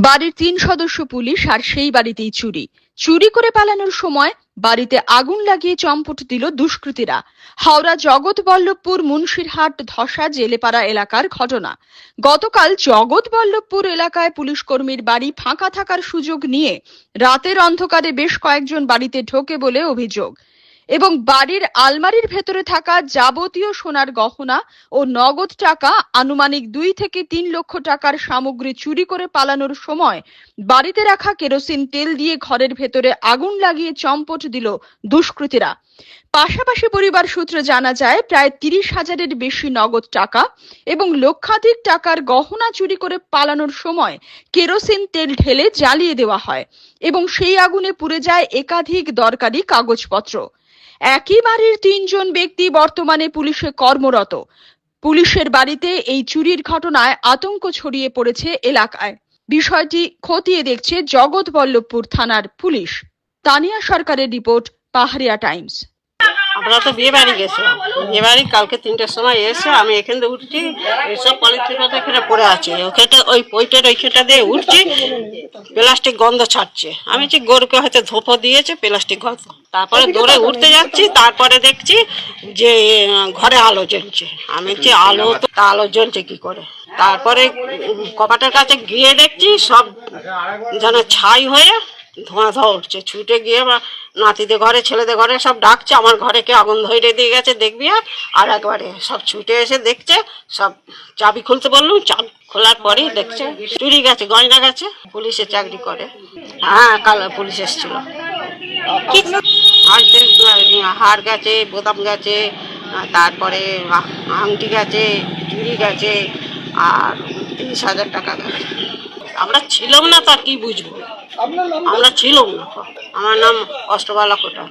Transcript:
বাড়ির ৩ সদস্য পুলিশ আর সেই বাড়িতেই চুরি করে পালানোর সময় বাড়িতে আগুন লাগিয়ে চম্পট দিল দুষ্কৃতীরা। হাওড়া জগৎবল্লভপুর মুন্সিরহাট ধসা জেলেপাড়া এলাকার ঘটনা। গতকাল জগৎবল্লভপুর এলাকায় পুলিশ কর্মীর বাড়ি ফাঁকা থাকার সুযোগ নিয়ে রাতের অন্ধকারে বেশ কয়েকজন বাড়িতে ঢোকে বলে অভিযোগ এবং বাড়ির আলমারির ভেতরে থাকা যাবতীয় সোনার গহনা ও নগদ টাকা আনুমানিক ২ থেকে ৩ লক্ষ টাকার সামগ্রী চুরি করে পালানোর সময় বাড়িতে রাখা কেরোসিন তেল দিয়ে ঘরের ভেতরে আগুন লাগিয়ে চম্পট দিল দুষ্কৃতীরা। পাশাপাশি পরিবার সূত্রে জানা যায় প্রায় ৩০,০০০-এর বেশি নগদ টাকা এবং লক্ষাধিক টাকার গহনা চুরি করে পালানোর সময় কেরোসিন তেল ঢেলে জ্বালিয়ে দেওয়া হয় এবং সেই আগুনে পুড়ে যায় একাধিক দরকারি কাগজপত্র। একই বাড়ির ৩ জন ব্যক্তি বর্তমানে পুলিশে কর্মরত। পুলিশের বাড়িতে এই চুরির ঘটনায় আতঙ্ক ছড়িয়ে পড়েছে এলাকায়। বিষয়টি খতিয়ে দেখছে জগৎবল্লভপুর থানার পুলিশ। তানিয়া সরকারের রিপোর্ট, পাহাড়িয়া টাইমস। আমরা তো বিয়ে বাড়ি গেছিলাম। বিয়ে বাড়ি কালকে ৩টার সময় এসে আমি এখান থেকে উঠছি, এইসব পলিথিন এখানে পড়ে আছে, ওখানে ওই পইটের ওইখানটা দিয়ে উঠছি, প্লাস্টিক গন্ধ ছাড়ছে। আমি যে গরুকে হয়তো ধোপো দিয়েছে প্লাস্টিক গন্ধ। তারপরে দৌড়ে উঠতে যাচ্ছি, তারপরে দেখছি যে ঘরে আলো জ্বলছে। আমি যে আলো তো আলো জ্বলছে কি করে, তারপরে কপাটের কাছে গিয়ে দেখছি সব যেন ছাই হয়ে ধোঁয়া উঠছে। ছুটে গিয়ে নাতিদের ঘরে ছেলেদের ঘরে সব ডাকছে, আমার ঘরে কে আগুন ধরে দিয়ে গেছে দেখবি। আর একবারে সব ছুটে এসে দেখছে, সব চাবি খুলতে বললুম, চাবি খোলার পরেই দেখছে চুরি গেছে, গয়না গেছে। পুলিশে চাকরি করে। হ্যাঁ, কাল পুলিশ এসেছিল। হার গেছে, বোতাম গেছে, তারপরে আংটি গেছে, চুড়ি গেছে, আর ৩০,০০০ টাকা গেছে। আমরা ছিলাম না, তা কি বুঝবো, আমরা ছিলাম না। আমার নাম অষ্টবালা কোটা।